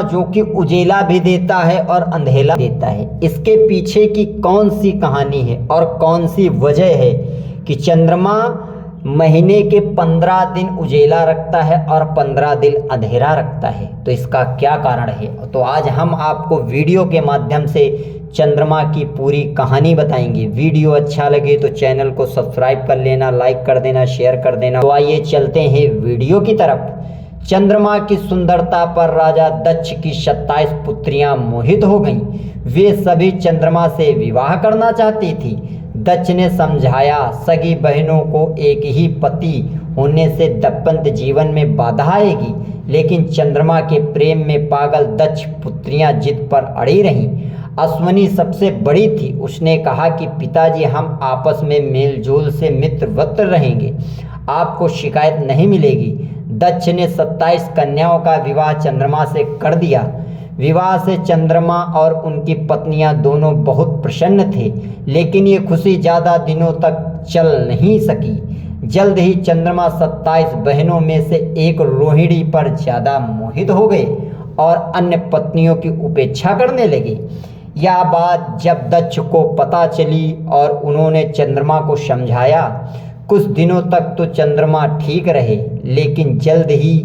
जो कि उजेला भी देता है और अंधेला देता है। इसके पीछे की कौन सी कहानी है और कौन सी वजह है कि चंद्रमा महीने के 15 दिन उजेला रखता है और 15 दिन अंधेरा रखता है? तो इसका क्या कारण है? तो आज हम आपको वीडियो के माध्यम से चंद्रमा की पूरी कहानी बताएंगे। वीडियो अच्छा लगे तो चैनल को सब्सक्राइब कर लेना, लाइक कर देना, शेयर कर देना। तो आइए चलते हैं वीडियो की तरफ। चंद्रमा की सुंदरता पर राजा दक्ष की 27 पुत्रियां मोहित हो गईं। वे सभी चंद्रमा से विवाह करना चाहती थी। दक्ष ने समझाया, सगी बहनों को एक ही पति होने से दाम्पत्य जीवन में बाधा आएगी, लेकिन चंद्रमा के प्रेम में पागल दक्ष पुत्रियां जिद पर अड़ी रहीं। अश्वनी सबसे बड़ी थी। उसने कहा कि पिताजी, हम आपस में मेलजोल से मित्रवत रहेंगे, आपको शिकायत नहीं मिलेगी। दक्ष ने 27 कन्याओं का विवाह चंद्रमा से कर दिया। विवाह से चंद्रमा और उनकी पत्नियां दोनों बहुत प्रसन्न थे, लेकिन ये खुशी ज़्यादा दिनों तक चल नहीं सकी। जल्द ही चंद्रमा 27 बहनों में से एक रोहिणी पर ज़्यादा मोहित हो गए और अन्य पत्नियों की उपेक्षा करने लगे। यह बात जब दक्ष को पता चली और उन्होंने चंद्रमा को समझाया। कुछ दिनों तक तो चंद्रमा ठीक रहे, लेकिन जल्द ही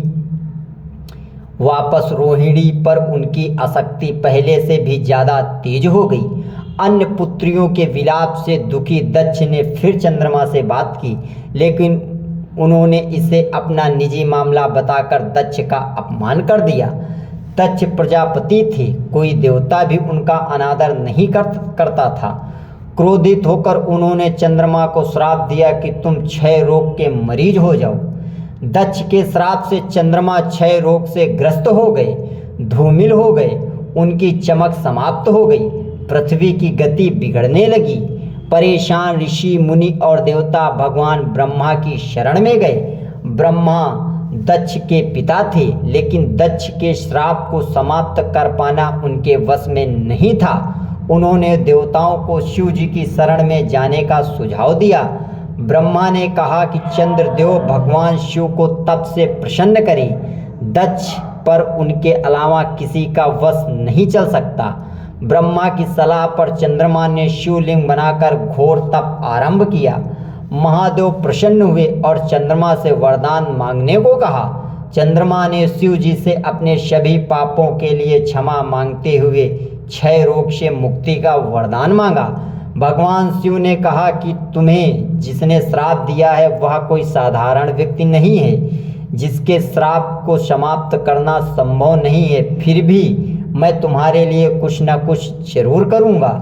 वापस रोहिणी पर उनकी आसक्ति पहले से भी ज़्यादा तेज हो गई। अन्य पुत्रियों के विलाप से दुखी दक्ष ने फिर चंद्रमा से बात की, लेकिन उन्होंने इसे अपना निजी मामला बताकर दक्ष का अपमान कर दिया। दक्ष प्रजापति थे, कोई देवता भी उनका अनादर नहीं करता था। क्रोधित होकर उन्होंने चंद्रमा को श्राप दिया कि तुम क्षय रोग के मरीज हो जाओ। दक्ष के श्राप से चंद्रमा क्षय रोग से ग्रस्त हो गए, धूमिल हो गए, उनकी चमक समाप्त हो गई, पृथ्वी की गति बिगड़ने लगी। परेशान ऋषि मुनि और देवता भगवान ब्रह्मा की शरण में गए। ब्रह्मा दक्ष के पिता थे, लेकिन दक्ष के श्राप को समाप्त कर पाना उनके वश में नहीं था। उन्होंने देवताओं को शिव जी की शरण में जाने का सुझाव दिया। ब्रह्मा ने कहा कि चंद्रदेव भगवान शिव को तप से प्रसन्न करें। दक्ष पर उनके अलावा किसी का वश नहीं चल सकता। ब्रह्मा की सलाह पर चंद्रमा ने शिवलिंग बनाकर घोर तप आरंभ किया। महादेव प्रसन्न हुए और चंद्रमा से वरदान मांगने को कहा। चंद्रमा ने शिव जी से अपने सभी पापों के लिए क्षमा मांगते हुए क्षय रोग से मुक्ति का वरदान मांगा। भगवान शिव ने कहा कि तुम्हें जिसने श्राप दिया है वह कोई साधारण व्यक्ति नहीं है, जिसके श्राप को समाप्त करना संभव नहीं है। फिर भी मैं तुम्हारे लिए कुछ न कुछ जरूर करूँगा।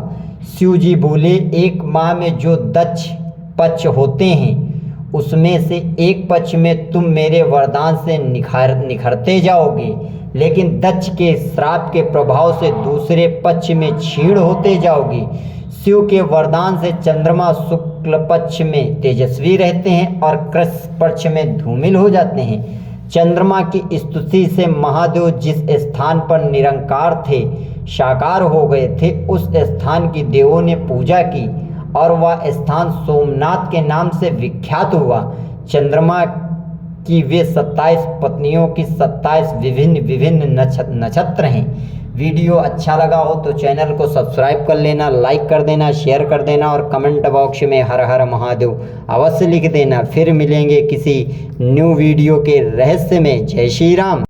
शिव जी बोले, एक माह में जो दक्ष पक्ष होते हैं, उसमें से एक पक्ष में तुम मेरे वरदान से निखरते जाओगे, लेकिन दक्ष के श्राप के प्रभाव से दूसरे पक्ष में क्षीण होते जाओगे। शिव के वरदान से चंद्रमा शुक्ल पक्ष में तेजस्वी रहते हैं और कृष्ण पक्ष में धूमिल हो जाते हैं। चंद्रमा की स्तुति से महादेव जिस स्थान पर निरंकार थे साकार हो गए थे, उस स्थान की देवों ने पूजा की और वह स्थान सोमनाथ के नाम से विख्यात हुआ। चंद्रमा की वे 27 पत्नियों की 27 विभिन्न नक्षत्र हैं। वीडियो अच्छा लगा हो तो चैनल को सब्सक्राइब कर लेना, लाइक कर देना, शेयर कर देना और कमेंट बॉक्स में हर हर महादेव अवश्य लिख देना। फिर मिलेंगे किसी न्यू वीडियो के रहस्य में। जय श्री राम।